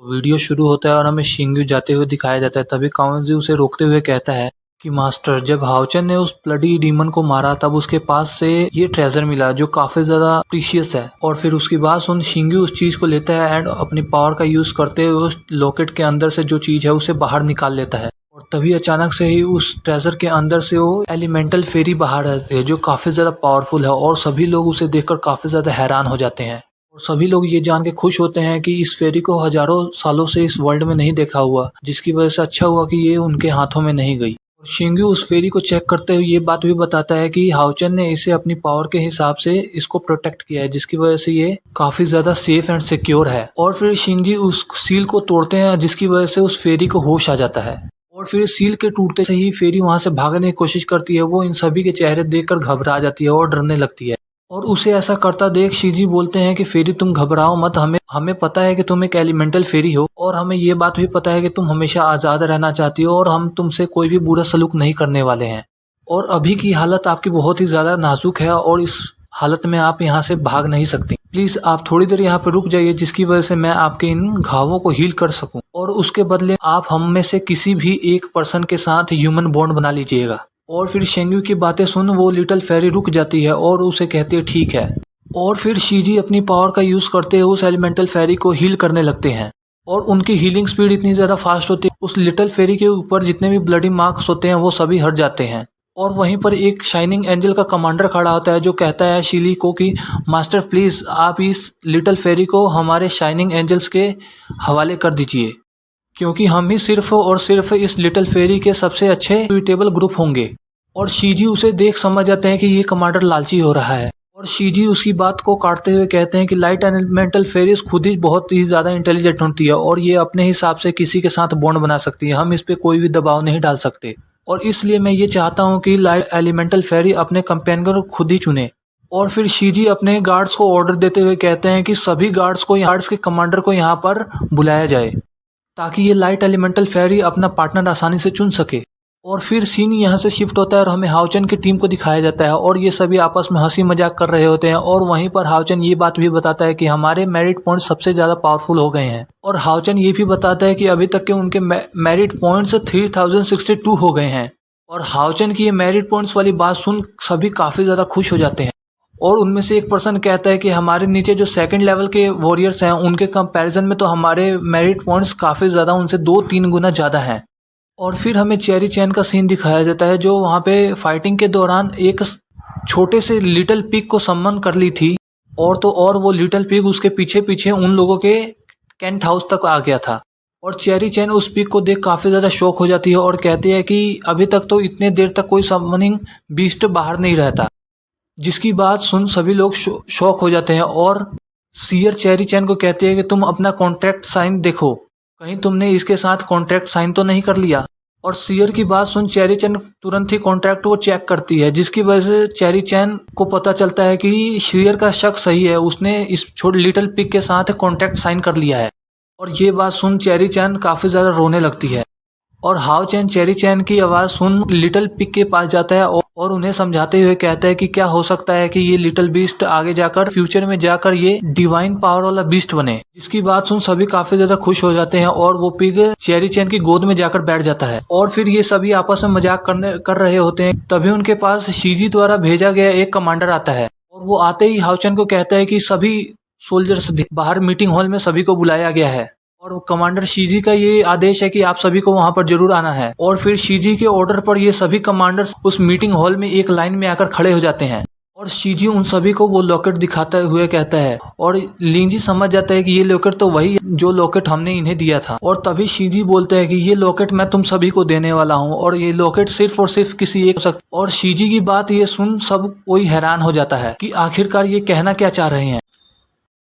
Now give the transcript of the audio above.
Video शुरू होता है और हमें शिंगू जाते हुए दिखाया जाता है। तभी काओजी उसे रोकते हुए कहता है कि मास्टर, जब हाओचन ने उस ब्लडी डीमन को मारा तब उसके पास से ये ट्रेजर मिला जो काफी ज्यादा प्रीशियस है। और फिर उसकी बात सुन शिंगू उस चीज को लेता है एंड अपनी पावर का यूज करते हुए उस लॉकेट के अंदर से जो चीज है उसे बाहर निकाल लेता है। और तभी अचानक से ही उस ट्रेजर के अंदर से वो एलिमेंटल फेरी बाहर आती है जो काफी ज्यादा पावरफुल है। और सभी लोग उसे देखकर काफी ज्यादा हैरान हो जाते हैं और सभी लोग ये जान के खुश होते हैं कि इस फेरी को हजारों सालों से इस वर्ल्ड में नहीं देखा हुआ, जिसकी वजह से अच्छा हुआ कि ये उनके हाथों में नहीं गई। और शिंगू उस फेरी को चेक करते हुए ये बात भी बताता है कि हाओचन ने इसे अपनी पावर के हिसाब से इसको प्रोटेक्ट किया है, जिसकी वजह से ये काफी ज्यादा सेफ एंड सिक्योर है। और फिर शिंजी उस सील को तोड़ते हैं जिसकी वजह से उस फेरी को होश आ जाता है। और फिर सील के टूटते से ही फेरी वहां से भागने की कोशिश करती है। वो इन सभी के चेहरे देखकर घबरा जाती है और डरने लगती है। और उसे ऐसा करता देख शिजी बोलते हैं कि फेरी तुम घबराओ मत, हमें पता है कि तुम एक एलिमेंटल फेरी हो और हमें ये बात भी पता है कि तुम हमेशा आजाद रहना चाहती हो और हम तुमसे कोई भी बुरा सलूक नहीं करने वाले हैं। और अभी की हालत आपकी बहुत ही ज्यादा नाजुक है और इस हालत में आप यहाँ से भाग नहीं सकती। प्लीज आप थोड़ी देर यहाँ पे रुक जाइए जिसकी वजह से मैं आपके इन घावों को हील कर सकूं और उसके बदले आप हम में से किसी भी एक पर्सन के साथ ह्यूमन बॉन्ड बना लीजिएगा। और फिर शिंगू की बातें सुन वो लिटिल फेरी रुक जाती है और उसे कहती है ठीक है। और फिर शिजी अपनी पावर का यूज करते हुए उस एलिमेंटल फेरी को हील करने लगते हैं और उनकी हीलिंग स्पीड इतनी ज्यादा फास्ट होती है उस लिटिल फेरी के ऊपर जितने भी ब्लडी मार्क्स होते हैं वो सभी हट जाते हैं। और वहीं पर एक शाइनिंग एंजल का कमांडर खड़ा होता है जो कहता है शिली को कि मास्टर प्लीज आप इस लिटिल फेरी को हमारे शाइनिंग एंजल्स के हवाले कर दीजिए, क्योंकि हम ही सिर्फ और सिर्फ इस लिटिल फेरी के सबसे अच्छे सुइटेबल ग्रुप होंगे। और शिजी उसे देख समझ जाते हैं कि ये कमांडर लालची हो रहा है। और शिजी उसकी बात को काटते हुए कहते हैं कि लाइट एलिमेंटल फेरीज खुद ही बहुत ही ज्यादा इंटेलिजेंट होती है और ये अपने हिसाब से किसी के साथ बॉन्ड बना सकती है, हम इस पे कोई भी दबाव नहीं डाल सकते। और इसलिए मैं ये चाहता हूँ कि लाइट एलिमेंटल फेरी अपने कंपेनियन को खुद ही चुने। और फिर शिजी अपने गार्ड्स को ऑर्डर देते हुए कहते हैं कि सभी गार्ड्स के कमांडर को यहाँ पर बुलाया जाए ताकि ये लाइट एलिमेंटल फेरी अपना पार्टनर आसानी से चुन सके। और फिर सीन यहाँ से शिफ्ट होता है और हमें हाओचन की टीम को दिखाया जाता है और ये सभी आपस में हंसी मजाक कर रहे होते हैं। और वहीं पर हाओचन ये बात भी बताता है कि हमारे मेरिट पॉइंट सबसे ज्यादा पावरफुल हो गए हैं। और हाओचन ये भी बताता है कि अभी तक के उनके मेरिट पॉइंट्स 3062 हो गए हैं। और हाओचन की ये मेरिट पॉइंट्स वाली बात सुन सभी काफी ज्यादा खुश हो जाते हैं। और उनमें से एक पर्सन कहता है कि हमारे नीचे जो सेकंड लेवल के वॉरियर्स हैं उनके कंपैरिजन में तो हमारे मेरिट पॉइंट्स काफी ज्यादा उनसे 2-3 गुना ज्यादा हैं। और फिर हमें चेरी चैन का सीन दिखाया जाता है जो वहाँ पे फाइटिंग के दौरान एक छोटे से लिटिल पिग को सम्मन कर ली थी। और तो और वो लिटिल पिग उसके पीछे पीछे उन लोगों के कैंट हाउस तक आ गया था। और चेरी चैन उस पिग को देख काफी ज्यादा शॉक हो जाती है और कहती है कि अभी तक तो इतने देर तक कोई सम्मनिंग बीस्ट बाहर नहीं रहता, जिसकी बात सुन सभी लोग शॉक हो जाते हैं। और सीयर चेरी चैन को कहती है कि तुम अपना कॉन्ट्रैक्ट साइन देखो, कहीं तुमने इसके साथ कॉन्ट्रैक्ट साइन तो नहीं कर लिया। और सीयर की बात सुन चेरी चैन तुरंत ही कॉन्ट्रैक्ट वो चेक करती है, जिसकी वजह से चेरी चैन को पता चलता है कि सीयर का शक सही है, उसने इस छोटे लिटिल पिग के साथ कॉन्ट्रैक्ट साइन कर लिया है। और ये बात सुन चेरी चैन काफी ज्यादा रोने लगती है। और हाओचन चेरी चैन की आवाज सुन लिटिल पिग के पास जाता है और उन्हें समझाते हुए कहता है कि क्या हो सकता है कि ये लिटिल बीस्ट आगे जाकर फ्यूचर में जाकर ये डिवाइन पावर वाला बीस्ट बने। जिसकी बात सुन सभी काफी ज्यादा खुश हो जाते हैं और वो पिग चेरी चैन की गोद में जाकर बैठ जाता है। और फिर ये सभी आपस में मजाक कर रहे होते हैं, तभी उनके पास शिजी द्वारा भेजा गया एक कमांडर आता है। और वो आते ही हाओचन को कहता है कि सभी सोल्जर्स बाहर मीटिंग हॉल में सभी को बुलाया गया है और कमांडर शिजी का ये आदेश है कि आप सभी को वहां पर जरूर आना है। और फिर शिजी के ऑर्डर पर ये सभी कमांडर्स उस मीटिंग हॉल में एक लाइन में आकर खड़े हो जाते हैं। और शिजी उन सभी को वो लॉकेट दिखाते हुए कहता है और लिंजी समझ जाता है कि ये लॉकेट तो वही है जो लॉकेट हमने इन्हें दिया था। और तभी शिजी बोलते हैं कि ये लॉकेट मैं तुम सभी को देने वाला हूँ और ये लॉकेट सिर्फ और सिर्फ किसी एक। और शिजी की बात ये सुन सब कोई हैरान हो जाता है कि आखिरकार ये कहना क्या चाह रहे हैं।